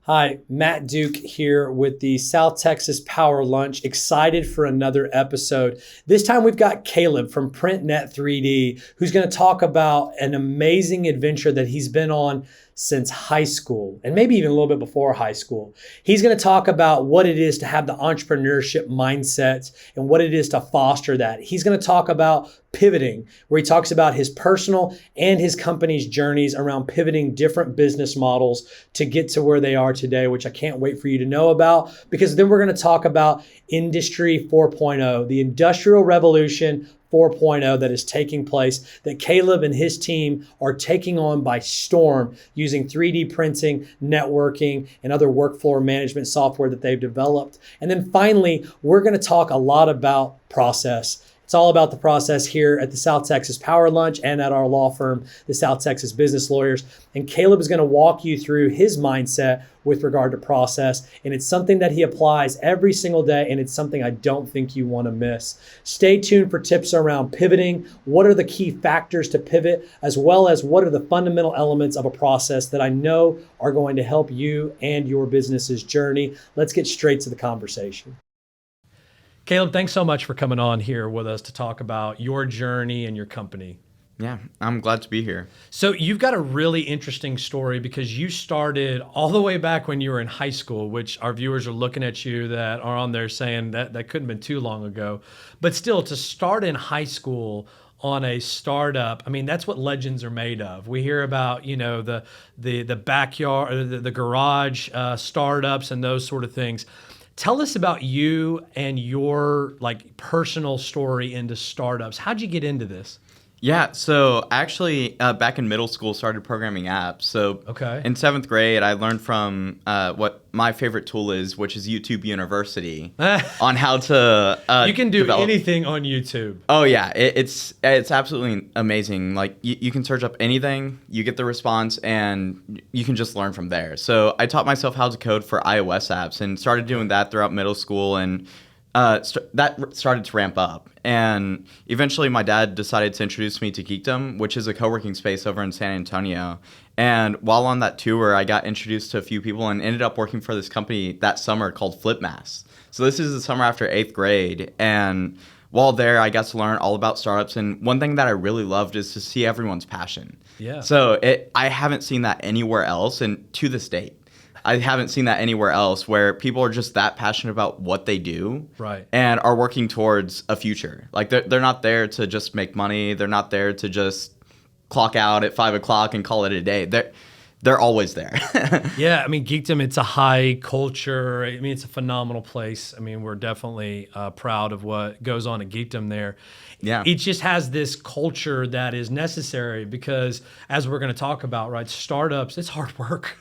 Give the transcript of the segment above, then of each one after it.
Hi, Matt Duke here with the South Texas Power Lunch. Excited for another episode. This time we've got Caleb from PrintNet3D, who's going to talk about an amazing adventure that he's been on since high school, and maybe even a little bit before high school. He's going to talk about what it is to have the entrepreneurship mindset and what it is to foster that. He's going to talk about pivoting, where he talks about his personal and his company's journeys around pivoting different business models to get to where they are today, which I can't wait for you to know about, because then we're going to talk about Industry 4.0, the Industrial Revolution 4.0 that is taking place, that Caleb and his team are taking on by storm using 3D printing, networking, and other workflow management software that they've developed. And then finally, we're going to talk a lot about process. It's all about the process here at the South Texas Power Lunch and at our law firm, the South Texas Business Lawyers. And Caleb is going to walk you through his mindset with regard to process. And it's something that he applies every single day. And it's something I don't think you want to miss. Stay tuned for tips around pivoting. What are the key factors to pivot, as well as what are the fundamental elements of a process that I know are going to help you and your business's journey. Let's get straight to the conversation. Caleb, thanks so much for coming on here with us to talk about your journey and your company. Yeah, I'm glad to be here. So you've got a really interesting story because you started all the way back when you were in high school, which our viewers are looking at you that are on there saying that couldn't have been too long ago. But still, to start in high school on a startup, I mean, that's what legends are made of. We hear about, the backyard, or the garage startups and those sort of things. Tell us about you and your personal story into startups. How'd you get into this? Yeah, so actually back in middle school started programming apps. So okay. In 7th grade, I learned from what my favorite tool is, which is YouTube University, on how to you can do develop anything on YouTube. Oh yeah, it's absolutely amazing. Like you can search up anything, you get the response, and you can just learn from there. So I taught myself how to code for iOS apps and started doing that throughout middle school, and that started to ramp up. And eventually my dad decided to introduce me to Geekdom, which is a co-working space over in San Antonio. And while on that tour, I got introduced to a few people and ended up working for this company that summer called FlipMass. So this is the summer after 8th grade. And while there, I got to learn all about startups. And one thing that I really loved is to see everyone's passion. Yeah. So I haven't seen that anywhere else, and to this date. I haven't seen that anywhere else, where people are just that passionate about what they do, right, and are working towards a future. Like they're not there to just make money. They're not there to just clock out at 5 o'clock and call it a day. They're always there. Yeah, I mean, Geekdom, it's a high culture. I mean, it's a phenomenal place. I mean, we're definitely proud of what goes on at Geekdom there. Yeah. It just has this culture that is necessary because, as we're going to talk about, right, startups, it's hard work.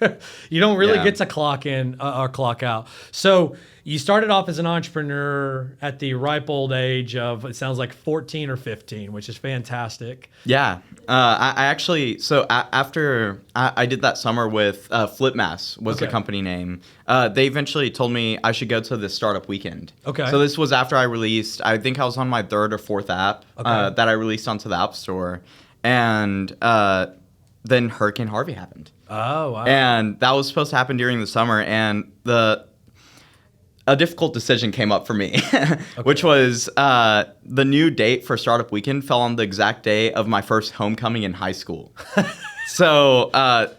You don't really get to clock in or clock out. So you started off as an entrepreneur at the ripe old age of, it sounds like 14 or 15, which is fantastic. Yeah. I actually, after I did that summer with FlipMass was the company name, they eventually told me I should go to this startup weekend. Okay. So this was after I released, I think I was on my 3rd or 4th app that I released onto the App Store. And then Hurricane Harvey happened. Oh, wow. And that was supposed to happen during the summer. And a difficult decision came up for me, which was the new date for Startup Weekend fell on the exact day of my first homecoming in high school. So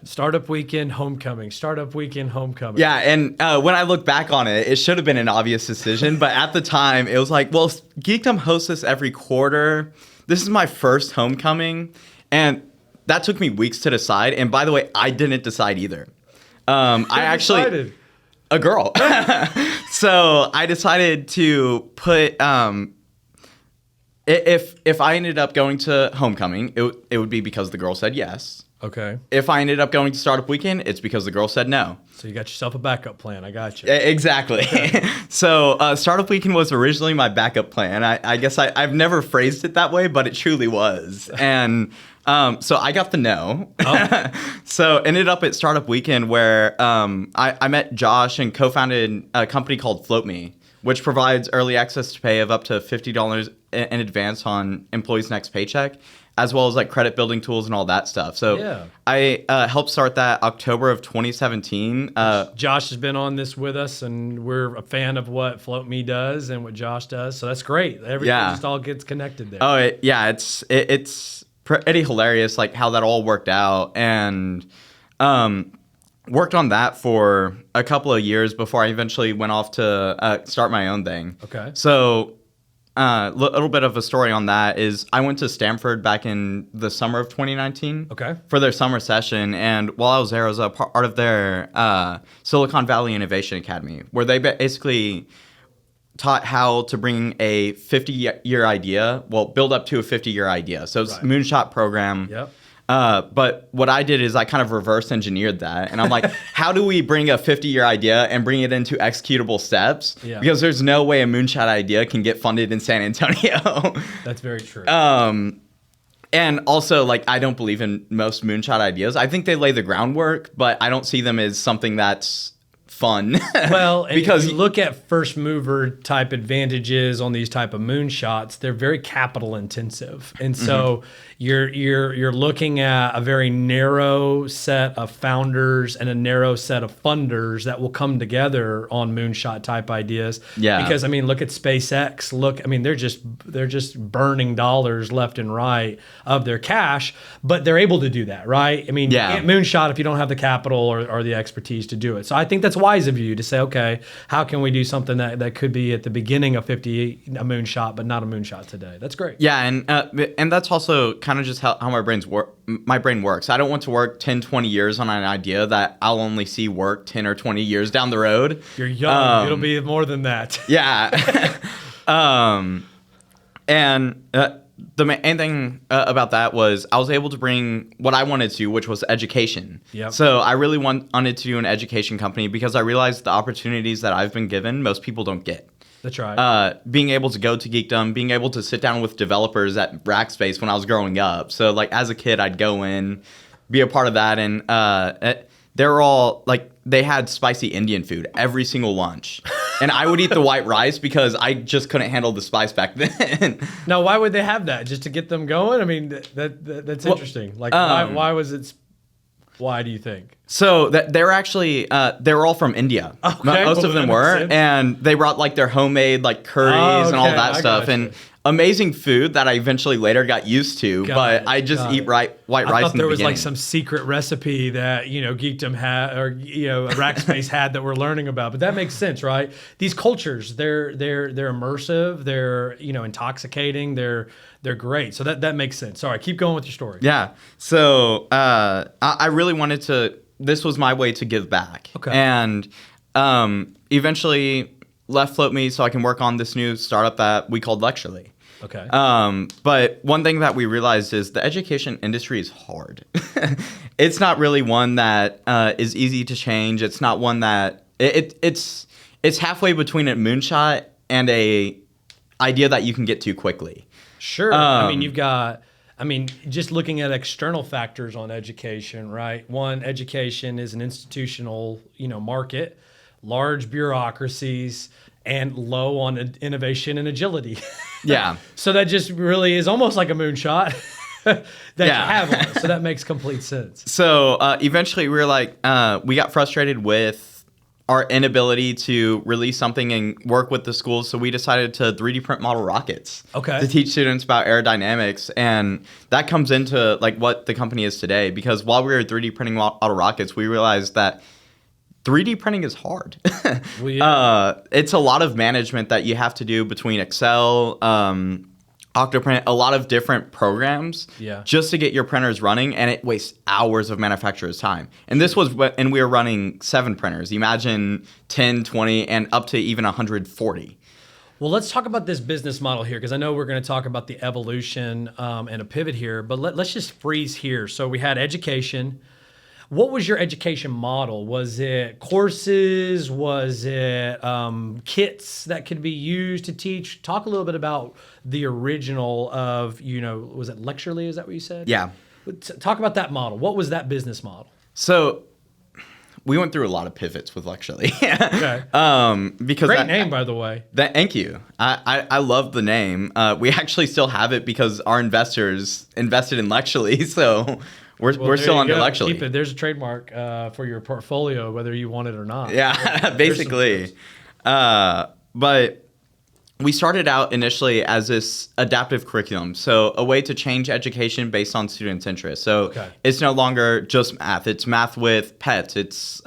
Startup Weekend, homecoming. Startup Weekend, homecoming. Yeah, and when I look back on it, it should have been an obvious decision. But at the time, it was like, well, Geekdom hosts this every quarter. This is my first homecoming. And that took me weeks to decide. And by the way, I didn't decide either. I actually... decided? A girl. So I decided to put if I ended up going to homecoming, it would be because the girl said yes. Okay. If I ended up going to Startup Weekend, it's because the girl said no. So you got yourself a backup plan. I got you. Exactly. Okay. So Startup Weekend was originally my backup plan. I guess I've never phrased it that way, but it truly was. And so I got the no. Oh. So ended up at Startup Weekend where I met Josh and co-founded a company called FloatMe, which provides early access to pay of up to $50 in advance on employees' next paycheck. as well as like credit building tools and all that stuff. So I helped start that October of 2017. Josh has been on this with us, and we're a fan of what FloatMe does and what Josh does. So that's great. Everything just all gets connected there. Oh, it's pretty hilarious, like how that all worked out, and worked on that for a couple of years before I eventually went off to start my own thing. Okay. So a little bit of a story on that is I went to Stanford back in the summer of 2019 for their summer session. And while I was there, I was a part of their Silicon Valley Innovation Academy, where they basically taught how to bring a 50-year idea, build up to a 50-year idea. So it's a moonshot program. Yep. But what I did is I kind of reverse engineered that. And I'm like, how do we bring a 50-year idea and bring it into executable steps? Yeah. Because there's no way a moonshot idea can get funded in San Antonio. That's very true. And also, like, I don't believe in most moonshot ideas. I think they lay the groundwork, but I don't see them as something that's fun. Well, and because if you look at first mover type advantages on these type of moonshots, they're very capital intensive. And so you're looking at a very narrow set of founders and a narrow set of funders that will come together on moonshot type ideas. Yeah. Because I mean, look at SpaceX. They're just burning dollars left and right of their cash, but they're able to do that, right? I mean, you can't moonshot if you don't have the capital or the expertise to do it. So I think that's wise of you to say, okay, how can we do something that could be at the beginning of 50 a moonshot, but not a moonshot today? That's great. Yeah, and that's also kind of just how my brain works. I don't want to work 10, 20 years on an idea that I'll only see work 10 or 20 years down the road. You're young. It'll be more than that. Yeah. The main thing about that was I was able to bring what I wanted to, which was education. Yep. So I really wanted to do an education company because I realized the opportunities that I've been given, most people don't get. That's right. Being able to go to Geekdom, being able to sit down with developers at Rackspace when I was growing up. So like as a kid, I'd go in, be a part of that, and they were all like, they had spicy Indian food every single lunch. And I would eat the white rice because I just couldn't handle the spice back then. Now, why would they have that? Just to get them going? I mean, that's interesting. Like, why was it? Why do you think? So they were actually they were all from India. Okay, most of them were, and they brought like their homemade like curries and all that stuff, and amazing food that I eventually later got used to. I just eat white rice. I thought in there the was beginning. like some secret recipe that Geekdom had, or Rackspace had that we're learning about. But that makes sense, right? These cultures, they're immersive, they're intoxicating, they're great. So that makes sense. Sorry, keep going with your story. Yeah. So I really wanted to. This was my way to give back. Okay. And eventually left FloatMe so I can work on this new startup that we called Lecturely. Okay. But one thing that we realized is the education industry is hard. It's not really one that is easy to change. It's not one that it's halfway between a moonshot and a idea that you can get to quickly. Sure. Just looking at external factors on education, right? One, education is an institutional, market, large bureaucracies, and low on innovation and agility. Yeah. So that just really is almost like a moonshot that you have on it. So that makes complete sense. So eventually we were like, we got frustrated with our inability to release something and work with the schools. So we decided to 3D print model rockets to teach students about aerodynamics. And that comes into like what the company is today, because while we were 3D printing model rockets, we realized that 3D printing is hard. Well, yeah. It's a lot of management that you have to do between Excel, Octoprint, a lot of different programs just to get your printers running, and it wastes hours of manufacturer's time. And this was when we were running 7 printers. Imagine 10, 20, and up to even 140. Well, let's talk about this business model here, because I know we're going to talk about the evolution and a pivot here, but let's just freeze here. So we had education. What was your education model? Was it courses? Was it kits that could be used to teach? Talk a little bit about the original of, was it Lecturely? Is that what you said? Yeah. Talk about that model. What was that business model? So we went through a lot of pivots with Luxury. Okay. Because Great name, by the way. Thank you. I love the name. We actually still have it because our investors invested in Luxury, so we're still under Luxury. Keep it. There's a trademark for your portfolio, whether you want it or not. Yeah, basically. But we started out initially as this adaptive curriculum, so a way to change education based on students' interests. So it's no longer just math. It's math with pets. It's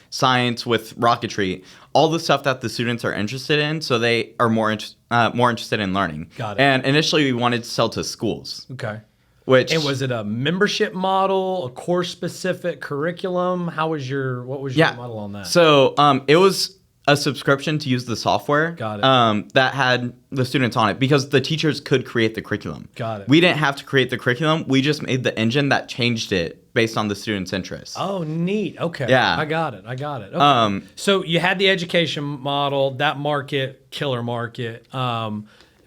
science with rocketry. All the stuff that the students are interested in, so they are more interested in learning. Got it. And initially, we wanted to sell to schools. Okay. And was it a membership model, a course-specific curriculum? What was your model on that? So it was a subscription to use the software. Got it. That had the students on it because the teachers could create the curriculum. Got it. We didn't have to create the curriculum. We just made the engine that changed it based on the students' interests. Oh, neat. Okay. Yeah. I got it. Okay. So you had the education model, that market, killer market,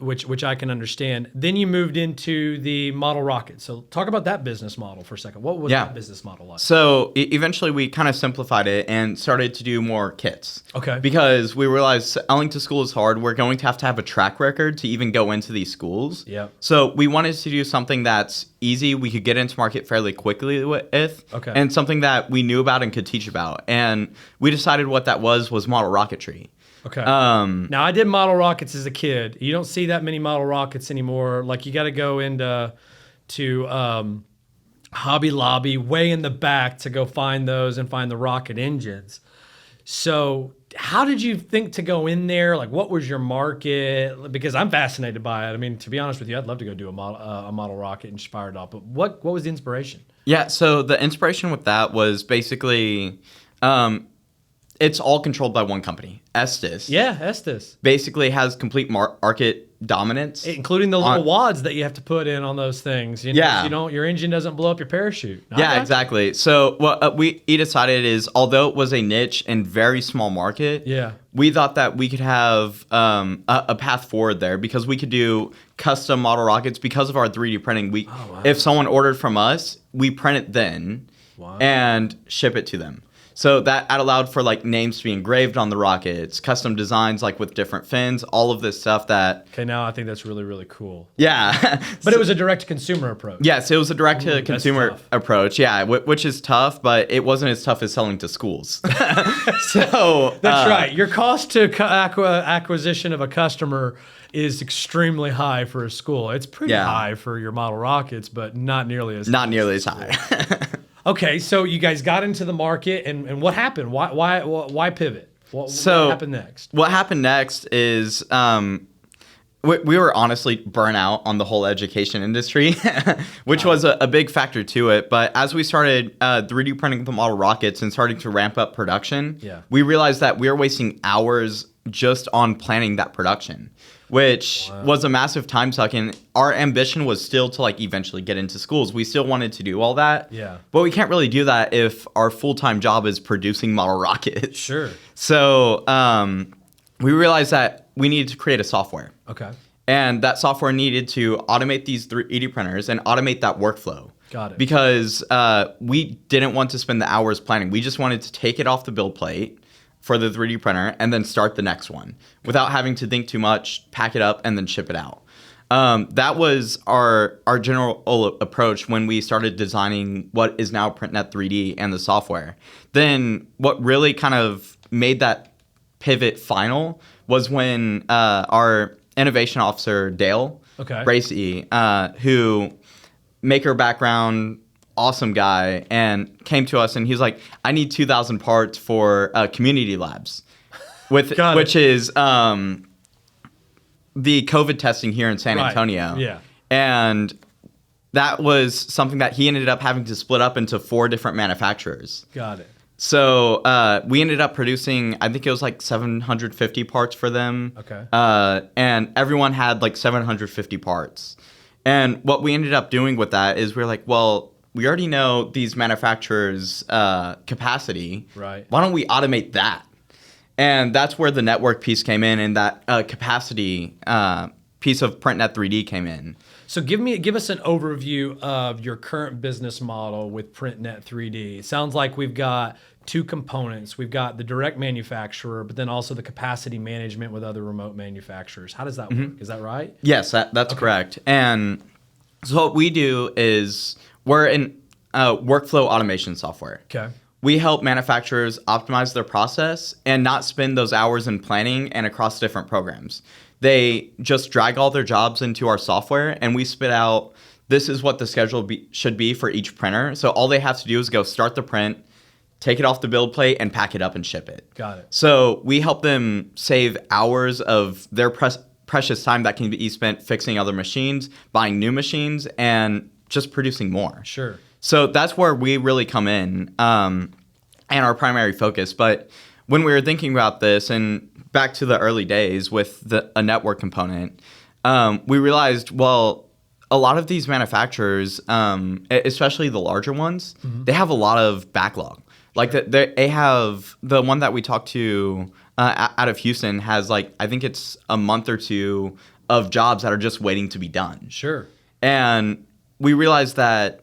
which I can understand. Then you moved into the model rocket. So talk about that business model for a second. What was that business model like? So eventually we kind of simplified it and started to do more kits. Okay. Because we realized selling to school is hard. We're going to have a track record to even go into these schools. Yeah. So we wanted to do something that's easy, we could get into market fairly quickly with, and something that we knew about and could teach about. And we decided what that was model rocketry. Okay. Now I did model rockets as a kid. You don't see that many model rockets anymore. Like you got to go into Hobby Lobby way in the back to go find those and find the rocket engines. So how did you think to go in there? Like what was your market? Because I'm fascinated by it. I mean, to be honest with you, I'd love to go do a model rocket and fire it up. But what was the inspiration? Yeah. So the inspiration with that was basically. It's all controlled by one company, Estes. Yeah, Estes. Basically has complete market dominance. Including the little wads that you have to put in on those things. You know, yeah. So your engine doesn't blow up your parachute. Yeah, exactly. So what we decided is, although it was a niche and very small market, we thought that we could have a path forward there because we could do custom model rockets because of our 3D printing. If someone ordered from us, we print it then and ship it to them. So that allowed for like names to be engraved on the rockets, custom designs like with different fins, all of this stuff that... Okay, now I think that's really, really cool. Yeah. But it was a direct-to-consumer approach. Yes, it was a direct-to-consumer approach, yeah, which is tough, but it wasn't as tough as selling to schools. So that's right. Your cost to acquisition of a customer is extremely high for a school. It's pretty high for your model rockets, but not nearly as high. Okay, so you guys got into the market, and what happened? Why pivot? What happened next? What happened next is we were honestly burnt out on the whole education industry, which was a big factor to it. But as we started 3D printing the model rockets and starting to ramp up production, we realized that we were wasting hours just on planning that production, which was a massive time suck. And our ambition was still to like eventually get into schools. We still wanted to do all that. Yeah. But we can't really do that if our full-time job is producing model rockets. Sure. So we realized that we needed to create a software. Okay. And that software needed to automate these 3D printers and automate that workflow. Got it. Because we didn't want to spend the hours planning. We just wanted to take it off the build plate for the 3D printer and then start the next one without having to think too much, pack it up, and then ship it out. That was our general approach when we started designing what is now PrintNet3D and the software. Then what really kind of made that pivot final was when our innovation officer, Dale Bracey, who maker background, awesome guy, and came to us and he's like, I need 2,000 parts for community labs, which is the COVID testing here in San Antonio. Yeah. And that was something that he ended up having to split up into 4 different manufacturers. Got it. So we ended up producing, I think it was like 750 parts for them. Okay. And everyone had like 750 parts. And what we ended up doing with that is we're like, well, we already know these manufacturers' capacity. Right. Why don't we automate that? And that's where the network piece came in, and that capacity piece of PrintNet3D came in. So give us an overview of your current business model with PrintNet3D. It sounds like we've got two components. We've got the direct manufacturer, but then also the capacity management with other remote manufacturers. How does that work? Is that right? Yes, that's correct. And so what we do is we're in workflow automation software. Okay. We help manufacturers optimize their process and not spend those hours in planning and across different programs. They just drag all their jobs into our software, and we spit out, this is what the schedule should be for each printer. So all they have to do is go start the print, take it off the build plate, and pack it up and ship it. Got it. So we help them save hours of their precious time that can be spent fixing other machines, buying new machines, and just producing more. Sure. So that's where we really come in, and our primary focus. But when we were thinking about this, and back to the early days with a network component, we realized, well, a lot of these manufacturers, especially the larger ones, they have a lot of backlog. Like they have the one that we talked to out of Houston has I think it's a month or two of jobs that are just waiting to be done. Sure. And we realized that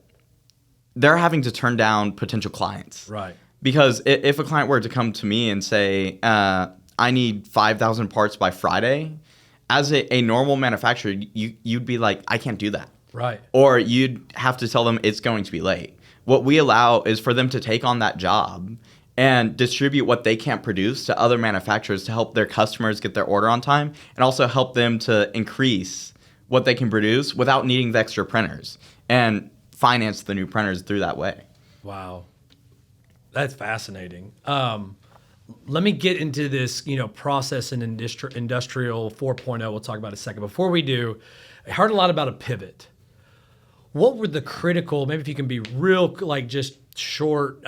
they're having to turn down potential clients. Right. Because if a client were to come to me and say, I need 5,000 parts by Friday, as a normal manufacturer, you'd be like, I can't do that. Right. Or you'd have to tell them it's going to be late. What we allow is for them to take on that job and distribute what they can't produce to other manufacturers to help their customers get their order on time, and also help them to increase what they can produce without needing the extra printers, and finance the new printers through that way. Wow. That's fascinating. Let me get into this, process and industrial 4.0. We'll talk about in a second. Before we do, I heard a lot about a pivot. What were the critical, maybe if you can be real, just short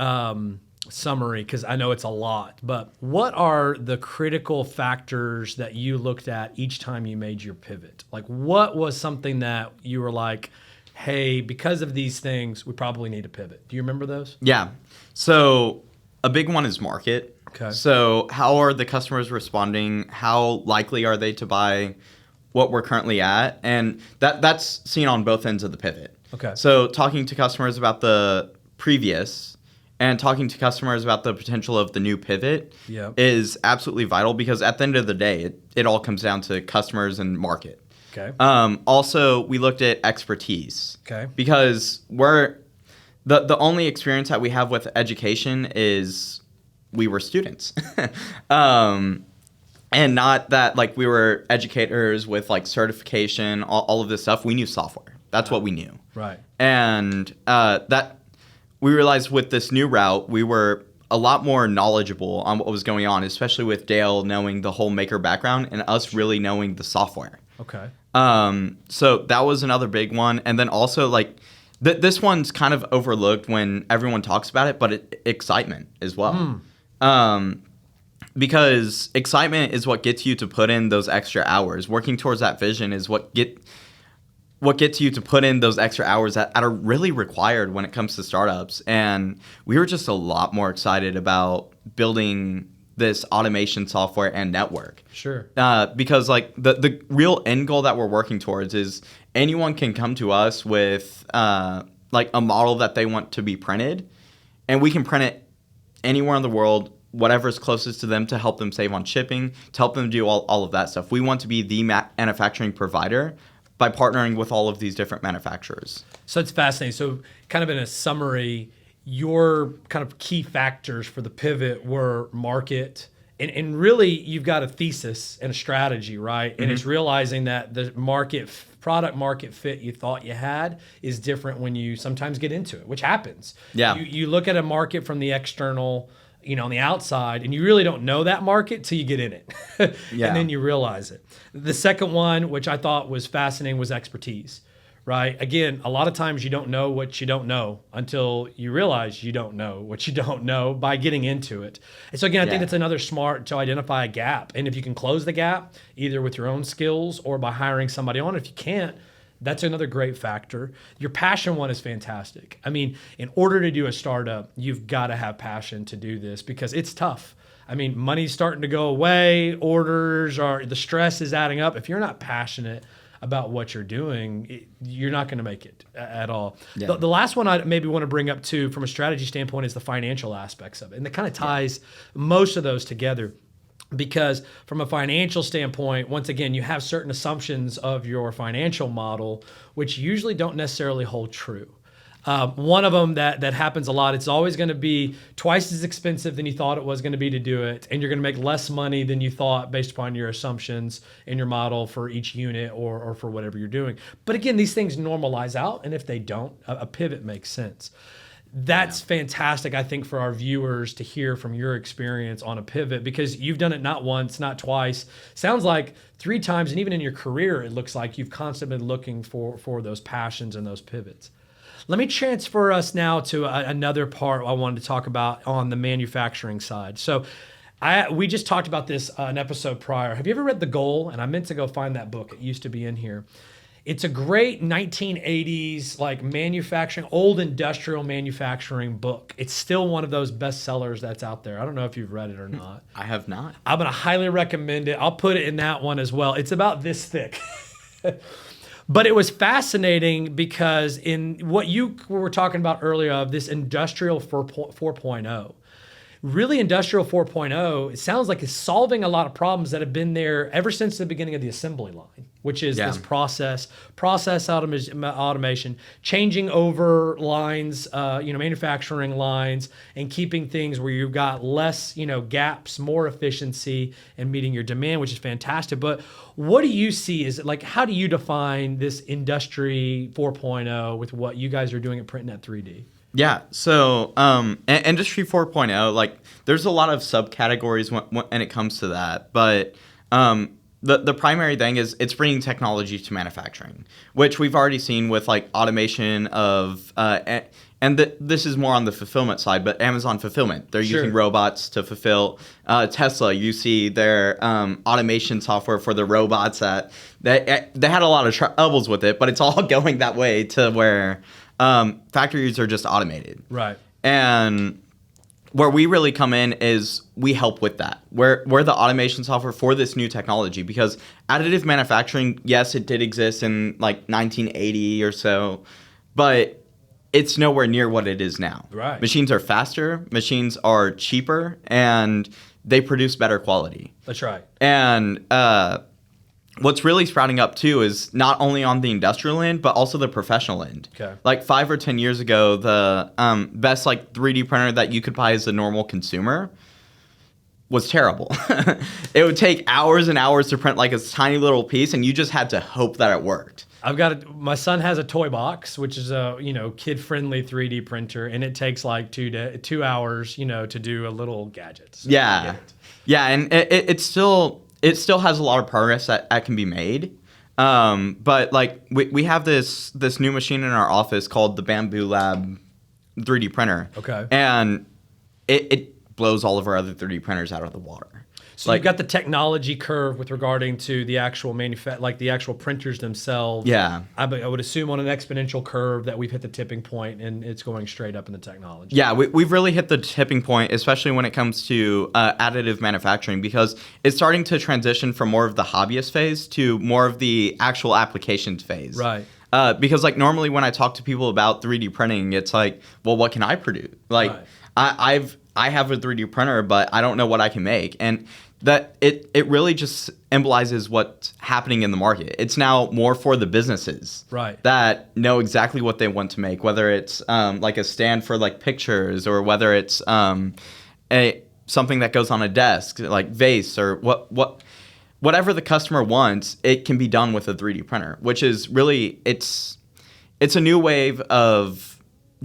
summary, because I know it's a lot, but what are the critical factors that you looked at each time you made your pivot? What was something that you were like, hey, because of these things, we probably need to pivot? Do you remember those? Yeah. So a big one is market. Okay. So how are the customers responding? How likely are they to buy what we're currently at? And that's seen on both ends of the pivot. Okay. So talking to customers about the previous and talking to customers about the potential of the new pivot is absolutely vital, because at the end of the day, it all comes down to customers and market. Okay. Also, we looked at expertise. Okay. Because we're the only experience that we have with education is we were students. And not that we were educators with certification, all of this stuff. We knew software. That's what we knew. Right. And that we realized with this new route, we were a lot more knowledgeable on what was going on, especially with Dale knowing the whole maker background and us really knowing the software. Okay. So that was another big one. And then also this one's kind of overlooked when everyone talks about it, but excitement as well. Because excitement is what gets you to put in those extra hours. Working towards that vision is what gets you to put in those extra hours that are really required when it comes to startups. And we were just a lot more excited about building this automation software and network. Sure. Because the real end goal that we're working towards is anyone can come to us with a model that they want to be printed, and we can print it anywhere in the world, whatever's closest to them, to help them save on shipping, to help them do all of that stuff. We want to be the manufacturing provider by partnering with all of these different manufacturers. So it's fascinating. So kind of in a summary, your kind of key factors for the pivot were market, and really you've got a thesis and a strategy, right? And it's realizing that the product market fit you thought you had is different when you sometimes get into it, which happens. Yeah. You look at a market from the external, on the outside, and you really don't know that market till you get in it. Yeah. And then you realize it. The second one, which I thought was fascinating, was expertise, right? Again, a lot of times you don't know what you don't know until you realize you don't know what you don't know by getting into it. And so again, I think that's another smart to identify a gap. And if you can close the gap, either with your own skills or by hiring somebody on, if you can't, that's another great factor. Your passion one is fantastic. I mean, in order to do a startup, you've got to have passion to do this, because it's tough. I mean, money's starting to go away, the stress is adding up. If you're not passionate about what you're doing, you're not going to make it at all. Yeah. The last one I maybe want to bring up too, from a strategy standpoint, is the financial aspects of it. And it kind of ties most of those together. Because from a financial standpoint, once again, you have certain assumptions of your financial model, which usually don't necessarily hold true. One of them that happens a lot, it's always going to be twice as expensive than you thought it was going to be to do it, and you're going to make less money than you thought based upon your assumptions in your model for each unit or for whatever you're doing. But again, these things normalize out, and if they don't, a pivot makes sense. That's fantastic, I think, for our viewers to hear from your experience on a pivot, because you've done it not once, not twice. Sounds like 3 times, and even in your career, it looks like you've constantly been looking for those passions and those pivots. Let me transfer us now to another part I wanted to talk about on the manufacturing side. So we just talked about this an episode prior. Have you ever read The Goal? And I meant to go find that book. It used to be in here. It's a great 1980s like manufacturing, old industrial manufacturing book. It's still one of those bestsellers that's out there. I don't know if you've read it or not. I have not. I'm going to highly recommend it. I'll put it in that one as well. It's about this thick. But it was fascinating because in what you were talking about earlier of this industrial 4.0, really industrial 4.0, it sounds like it's solving a lot of problems that have been there ever since the beginning of the assembly line, which is this process automation, changing over lines, manufacturing lines, and keeping things where you've got less, gaps, more efficiency, and meeting your demand, which is fantastic. But what do you see is like, how do you define this industry 4.0 with what you guys are doing at PrintNet3D? Yeah, so Industry 4.0, like there's a lot of subcategories when it comes to that, but the primary thing is it's bringing technology to manufacturing, which we've already seen with like automation of, this is more on the fulfillment side, but Amazon fulfillment, they're using robots to fulfill. Tesla, you see their automation software for the robots that they had a lot of troubles with it, but it's all going that way to where factories are just automated. Right. And where we really come in is we help with that. We're the automation software for this new technology, because additive manufacturing, yes, it did exist in like 1980 or so, but it's nowhere near what it is now. Right. Machines are faster, machines are cheaper, and they produce better quality. That's right. And what's really sprouting up too is not only on the industrial end, but also the professional end. Okay. Like 5 or 10 years ago, the best like 3D printer that you could buy as a normal consumer was terrible. It would take hours and hours to print like a tiny little piece, and you just had to hope that it worked. My son has a toy box, which is a kid-friendly 3D printer, and it takes like 2 hours, to do a little gadget. So yeah, and it still has a lot of progress that can be made. But like we have this new machine in our office called the Bamboo Lab 3D printer. Okay. And it blows all of our other 3D printers out of the water. So you've got the technology curve with regarding to the actual the actual printers themselves. Yeah. I would assume on an exponential curve that we've hit the tipping point and it's going straight up in the technology. Yeah, we've really hit the tipping point, especially when it comes to additive manufacturing, because it's starting to transition from more of the hobbyist phase to more of the actual applications phase. Right. Because like normally when I talk to people about 3D printing, it's like, well, what can I produce? Like I have a 3D printer, but I don't know what I can make. And that it really just symbolizes what's happening in the market. It's now more for the businesses that know exactly what they want to make, whether it's like a stand for like pictures, or whether it's something that goes on a desk, like vase, or whatever the customer wants, it can be done with a 3D printer, which is really it's a new wave of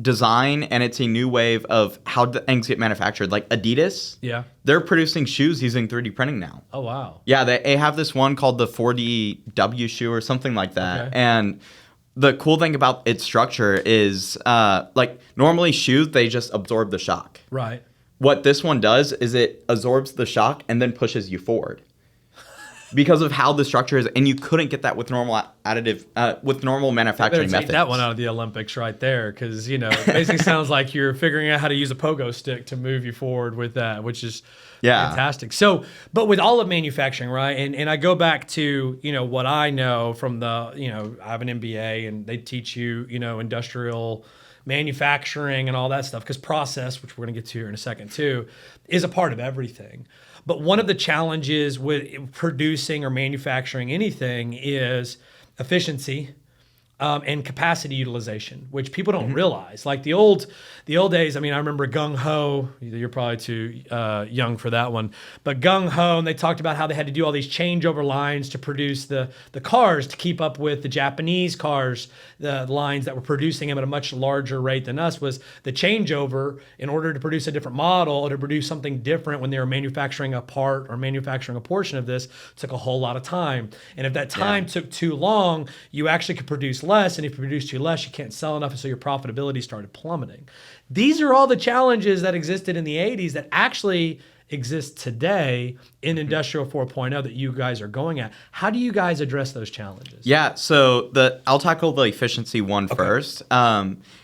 design, and it's a new wave of how things get manufactured. Like Adidas, they're producing shoes using 3D printing now. Oh wow. Yeah, they have this one called the 4DW shoe or something like that. Okay. And the cool thing about its structure is like normally shoes, they just absorb the shock. Right. What this one does is it absorbs the shock and then pushes you forward. because of how the structure is, and you couldn't get that with normal normal manufacturing methods. Take that one out of the Olympics right there, because it basically sounds like you're figuring out how to use a pogo stick to move you forward with that, which is fantastic. So, but with all of manufacturing, right? And I go back to what I know from the I have an MBA, and they teach you industrial manufacturing and all that stuff, because process, which we're going to get to here in a second too, is a part of everything. But one of the challenges with producing or manufacturing anything is efficiency and capacity utilization, which people don't realize. Like the old days, I remember Gung Ho. You're probably too young for that one, but Gung Ho, and they talked about how they had to do all these changeover lines to produce the cars to keep up with the Japanese cars, the lines that were producing them at a much larger rate than us. Was the changeover in order to produce a different model or to produce something different when they were manufacturing a part or manufacturing a portion of this took a whole lot of time. And if that time took too long, you actually could produce less, and if you produce too less, you can't sell enough, and so your profitability started plummeting. These are all the challenges that existed in the 80s that actually exist today in Industrial 4.0 that you guys are going at. How do you guys address those challenges? Yeah, so I'll tackle the efficiency one first,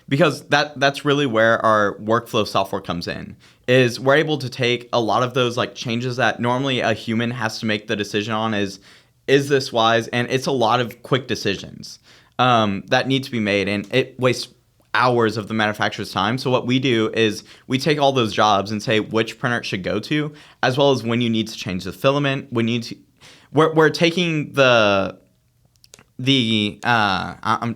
because that's really where our workflow software comes in. Is we're able to take a lot of those changes that normally a human has to make the decision on. Is this wise? And it's a lot of quick decisions that need to be made, and it wastes hours of the manufacturer's time. So what we do is we take all those jobs and say which printer it should go to, as well as when you need to change the filament. We're taking I'm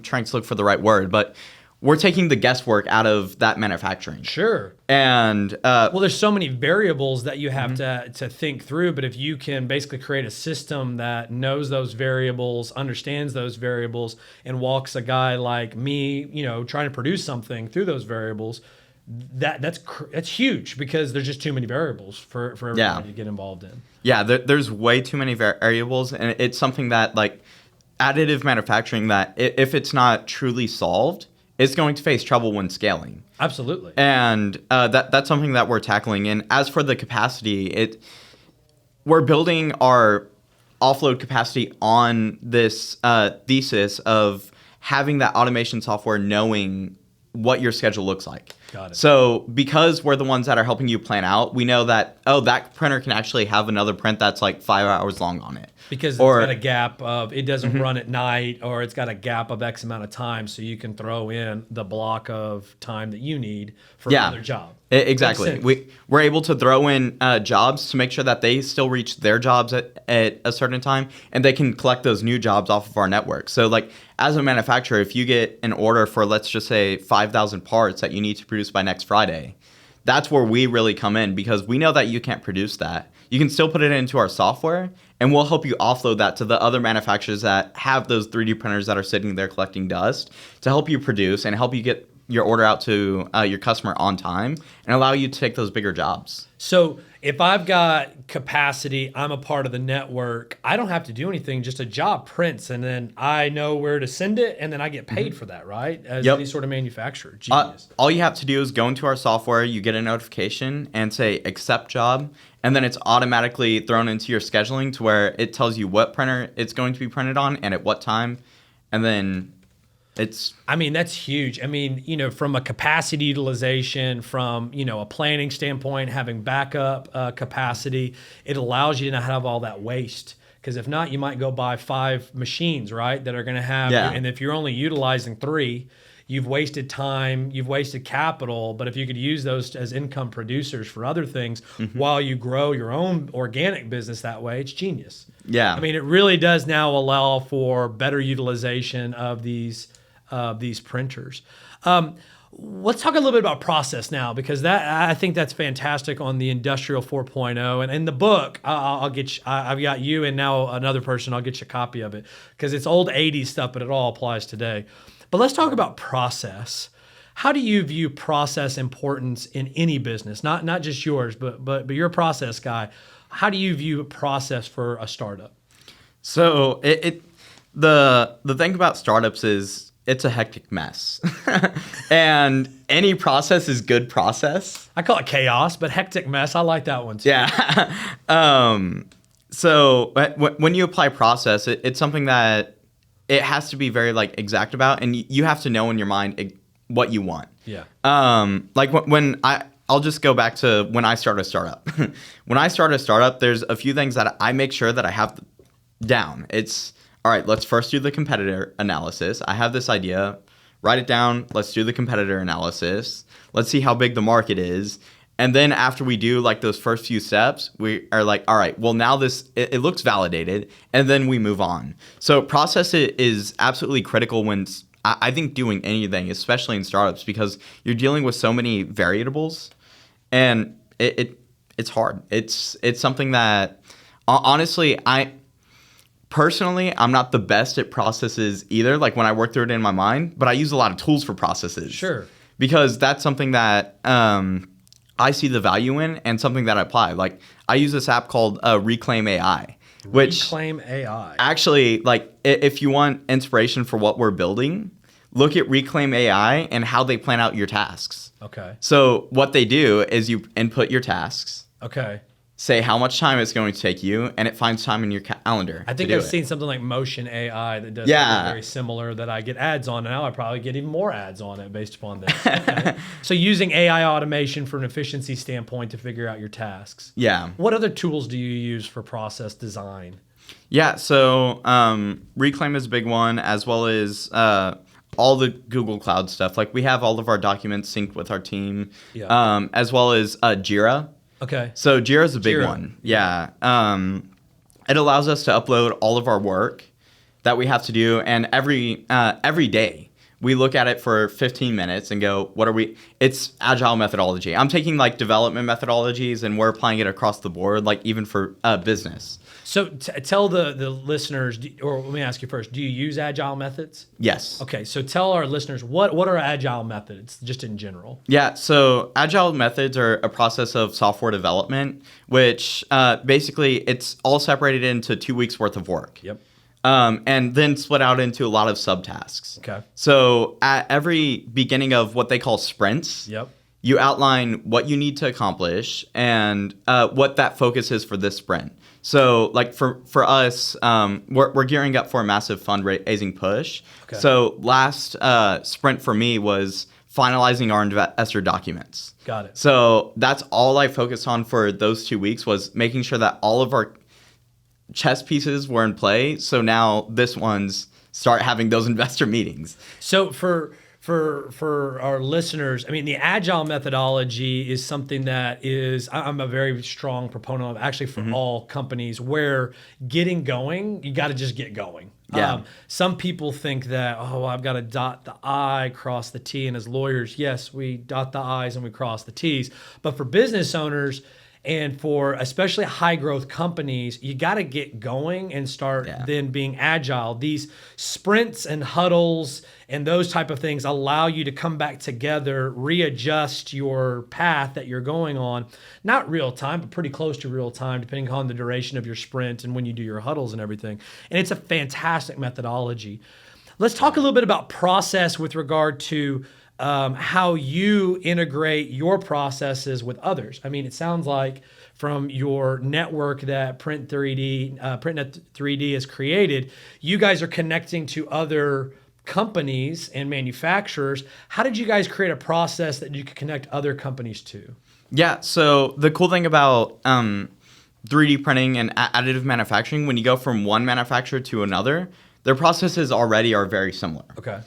trying to look for the right word, but we're taking the guesswork out of that manufacturing. Sure. And well, there's so many variables that you have to think through, but if you can basically create a system that knows those variables, understands those variables, and walks a guy like me, trying to produce something through those variables, that's huge, because there's just too many variables for everybody to get involved in. Yeah, there's way too many variables, and it's something that additive manufacturing, that if it's not truly solved, it's going to face trouble when scaling. Absolutely. And that's something that we're tackling. And as for the capacity, we're building our offload capacity on this thesis of having that automation software knowing what your schedule looks like. Got it. So because we're the ones that are helping you plan out, we know that, that printer can actually have another print that's 5 hours long on it. Because it's got a gap of, it doesn't run at night, or it's got a gap of X amount of time, so you can throw in the block of time that you need for another job. Exactly. We're able to throw in jobs to make sure that they still reach their jobs at a certain time, and they can collect those new jobs off of our network. So as a manufacturer, if you get an order for, let's just say, 5,000 parts that you need to produce by next Friday, that's where we really come in, because we know that you can't produce that. You can still put it into our software, and we'll help you offload that to the other manufacturers that have those 3D printers that are sitting there collecting dust, to help you produce and help you get your order out to your customer on time and allow you to take those bigger jobs. So if I've got capacity, I'm a part of the network, I don't have to do anything, just a job prints, and then I know where to send it, and then I get paid for that, right? As any sort of manufacturer. Genius. All you have to do is go into our software, you get a notification and say accept job, and then it's automatically thrown into your scheduling to where it tells you what printer it's going to be printed on and at what time, and then that's huge. From a capacity utilization, from, a planning standpoint, having backup capacity, it allows you to not have all that waste. Because if not, you might go buy 5 machines, right, that are going to have, and if you're only utilizing 3, you've wasted time, you've wasted capital. But if you could use those as income producers for other things while you grow your own organic business that way, it's genius. Yeah. It really does now allow for better utilization of these printers. Let's talk a little bit about process now, because I think that's fantastic on the Industrial 4.0. And in the book, I'll get you, I've got you and now another person, I'll get you a copy of it, because it's old 80s stuff, but it all applies today. But let's talk about process. How do you view process importance in any business? Not just yours, but you're a process guy. How do you view process for a startup? So the thing about startups is it's a hectic mess. And any process is good process. I call it chaos, but hectic mess, I like that one too. Yeah. So when you apply process, it's something that it has to be very like exact about, and you have to know in your mind what you want. Yeah. Like when I'll just go back to when I start a startup. When I start a startup, there's a few things that I make sure that I have down. It's all right. Let's first do the competitor analysis. I have this idea. Write it down. Let's do the competitor analysis. Let's see how big the market is. And then after we do like those first few steps, we are like, all right, well now it looks validated, and then we move on. So process is absolutely critical when I think doing anything, especially in startups, because you're dealing with so many variables, and it's hard. It's something that honestly I'm not the best at processes either. Like when I work through it in my mind, but I use a lot of tools for processes. Sure. Because that's something that I see the value in and something that I apply. Like I use this app called Reclaim AI. Reclaim AI. Actually, like if you want inspiration for what we're building, look at Reclaim AI and how they plan out your tasks. Okay. So what they do is you input your tasks. Okay. Say how much time it's going to take you, and it finds time in your calendar. I think I've seen something like Motion AI that does something very similar that I get ads on. And now I probably get even more ads on it based upon this. Okay. So using AI automation for an efficiency standpoint to figure out your tasks. Yeah. What other tools do you use for process design? Yeah, so Reclaim is a big one, as well as all the Google Cloud stuff. Like we have all of our documents synced with our team, as well as Jira. Okay. So Jira's a big one. Yeah. It allows us to upload all of our work that we have to do, and every day we look at it for 15 minutes and go, it's agile methodology. I'm taking like development methodologies and we're applying it across the board, like even for business. So tell the listeners, or let me ask you first, do you use agile methods? Yes. Okay, so tell our listeners, what are agile methods, just in general? Yeah, so agile methods are a process of software development, which basically it's all separated into 2 weeks worth of work. Yep. And then split out into a lot of subtasks. Okay. So at every beginning of what they call sprints, Yep. you outline what you need to accomplish and what that focus is for this sprint. So like for us, we're gearing up for a massive fundraising push. Okay. So last sprint for me was finalizing our investor documents. Got it. So that's all I focused on for those 2 weeks, was making sure that all of our chess pieces were in play. So now this one's start having those investor meetings. So for our listeners, I mean, the agile methodology is something that I'm a very strong proponent of, actually, for all companies, where getting going, you got to just get going. Yeah. Some people think that, I've got to dot the I, cross the T, and as lawyers, yes, we dot the I's and we cross the T's. But for business owners, and for especially high growth companies, you got to get going and start then being agile. These sprints and huddles and those type of things allow you to come back together, readjust your path that you're going on. Not real time, but pretty close to real time, depending on the duration of your sprint and when you do your huddles and everything. And it's a fantastic methodology. Let's talk a little bit about process with regard to how you integrate your processes with others. I mean, it sounds like from your network that PrintNet3D has created, you guys are connecting to other companies and manufacturers. How did you guys create a process that you could connect other companies to? Yeah, so the cool thing about 3D printing and additive manufacturing, when you go from one manufacturer to another, their processes already are very similar. Okay.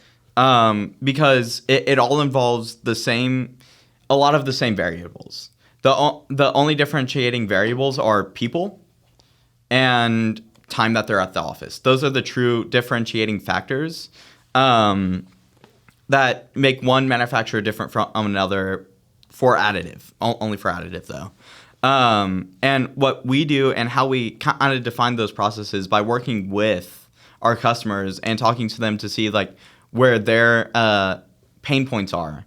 Because it all involves a lot of the same variables. The only differentiating variables are people and time that they're at the office. Those are the true differentiating factors that make one manufacturer different from another for additive, only for additive though. And what we do and how we kind of define those processes by working with our customers and talking to them to see like where their pain points are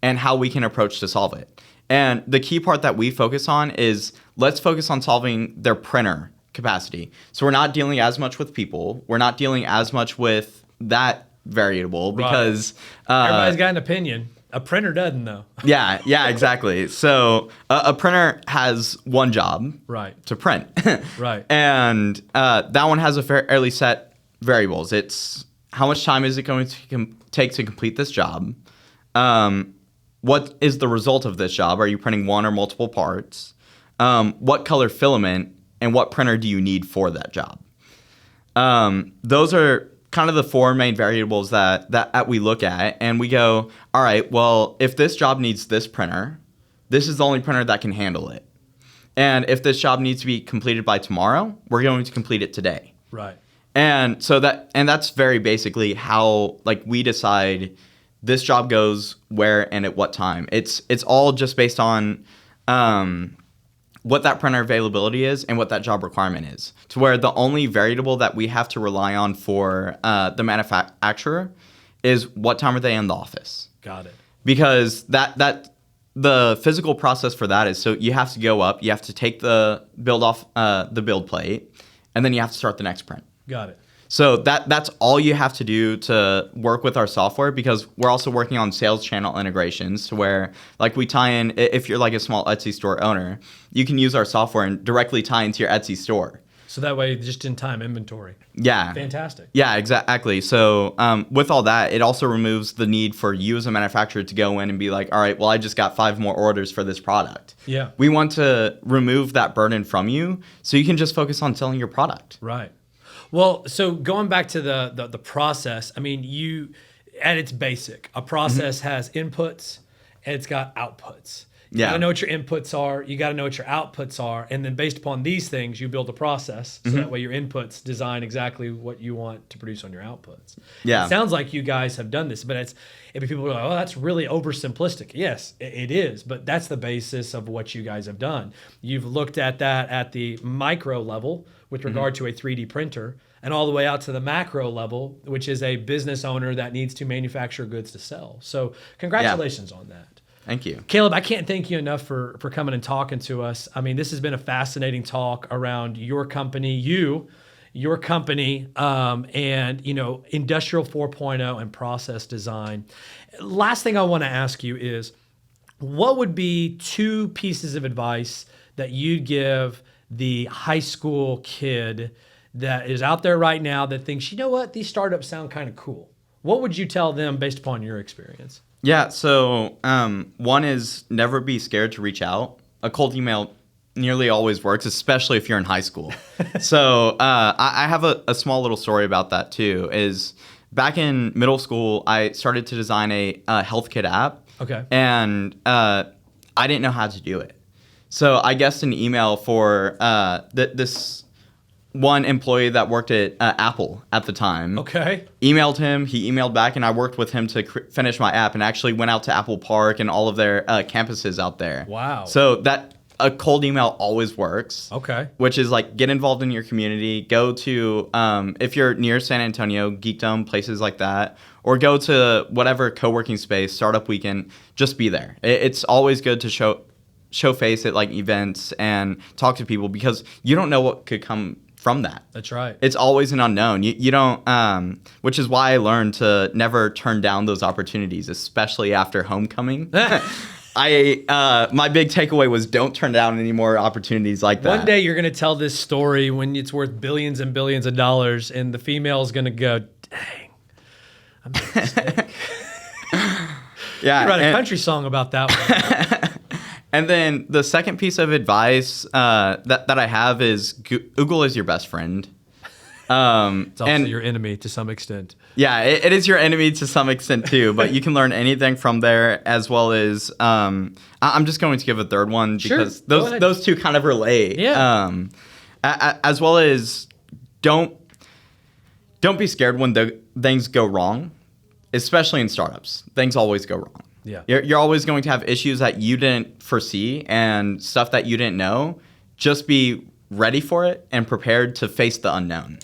and how we can approach to solve it. And the key part that we focus on is let's focus on solving their printer capacity. So we're not dealing as much with people. We're not dealing as much with that variable because everybody's got an opinion. A printer doesn't, though. Yeah, exactly. So a printer has one job, Right. to print. Right. And that one has a fairly set variables. It's how much time is it going to take to complete this job? What is the result of this job? Are you printing one or multiple parts? What color filament and what printer do you need for that job? Those are kind of the four main variables that we look at, and we go, all right, well, if this job needs this printer, this is the only printer that can handle it. And if this job needs to be completed by tomorrow, we're going to complete it today. Right. And so that's very basically how like we decide this job goes where and at what time. It's all just based on what that printer availability is and what that job requirement is. To where the only variable that we have to rely on for the manufacturer is what time are they in the office. Got it. Because that the physical process for that is, so you have to go up, you have to take the build off the build plate, and then you have to start the next print. Got it. So that's all you have to do to work with our software, because we're also working on sales channel integrations to where like we tie in, if you're like a small Etsy store owner, you can use our software and directly tie into your Etsy store. So that way, just in time inventory. Yeah. Fantastic. Yeah, exactly. So with all that, it also removes the need for you as a manufacturer to go in and be like, all right, well, I just got 5 more orders for this product. Yeah. We want to remove that burden from you so you can just focus on selling your product. Right. Well, so going back to the process, I mean, you, at its basic, a process has inputs and it's got outputs. You got to know what your inputs are. You got to know what your outputs are. And then based upon these things, you build a process. So that way your inputs design exactly what you want to produce on your outputs. Yeah. It sounds like you guys have done this, but if people are like, oh, that's really oversimplistic. Yes, it is. But that's the basis of what you guys have done. You've looked at that at the micro level with regard to a 3D printer, and all the way out to the macro level, which is a business owner that needs to manufacture goods to sell. So congratulations on that. Thank you. Caleb, I can't thank you enough for coming and talking to us. I mean, this has been a fascinating talk around your company, your company, and, Industrial 4.0 and process design. Last thing I want to ask you is, what would be 2 pieces of advice that you'd give the high school kid that is out there right now that thinks, you know what, these startups sound kind of cool? What would you tell them based upon your experience? Yeah, so one is never be scared to reach out. A cold email nearly always works, especially if you're in high school. So I have a small little story about that too, is back in middle school, I started to design a health kit app. Okay. And I didn't know how to do it. So I guessed an email for this one employee that worked at Apple at the time. Okay. Emailed him, he emailed back, and I worked with him to finish my app and actually went out to Apple Park and all of their campuses out there. Wow. So a cold email always works. Okay. Which is like, get involved in your community, go to, if you're near San Antonio, Geekdom, places like that, or go to whatever co-working space, startup weekend, just be there. It's always good to show face at like events and talk to people, because you don't know what could come from that. That's right. It's always an unknown. You don't, which is why I learned to never turn down those opportunities, especially after homecoming. My big takeaway was don't turn down any more opportunities like that. One day you're going to tell this story when it's worth billions and billions of dollars, and the female is going to go, dang, I made a mistake. Yeah, you write a country song about that one. And then the second piece of advice that I have is Google is your best friend. It's also your enemy to some extent. Yeah, it is your enemy to some extent too, but you can learn anything from there, as well as I'm just going to give a third one because those two kind of relate. Yeah. As well as don't be scared when things go wrong, especially in startups. Things always go wrong. Yeah. You're always going to have issues that you didn't foresee and stuff that you didn't know. Just be ready for it and prepared to face the unknown.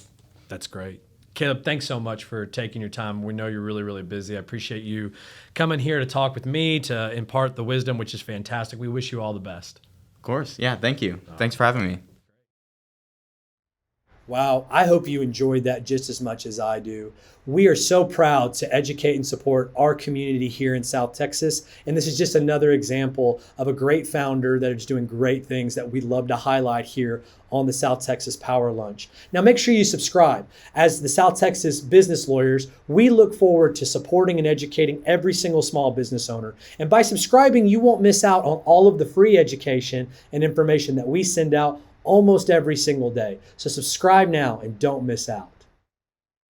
That's great. Caleb, thanks so much for taking your time. We know you're really, really busy. I appreciate you coming here to talk with me, to impart the wisdom, which is fantastic. We wish you all the best. Of course. Yeah, thank you. Thanks for having me. Wow, I hope you enjoyed that just as much as I do. We are so proud to educate and support our community here in South Texas. And this is just another example of a great founder that is doing great things that we love to highlight here on the South Texas Power Lunch. Now, make sure you subscribe. As the South Texas business lawyers, we look forward to supporting and educating every single small business owner. And by subscribing, you won't miss out on all of the free education and information that we send out almost every single day. So subscribe now and don't miss out.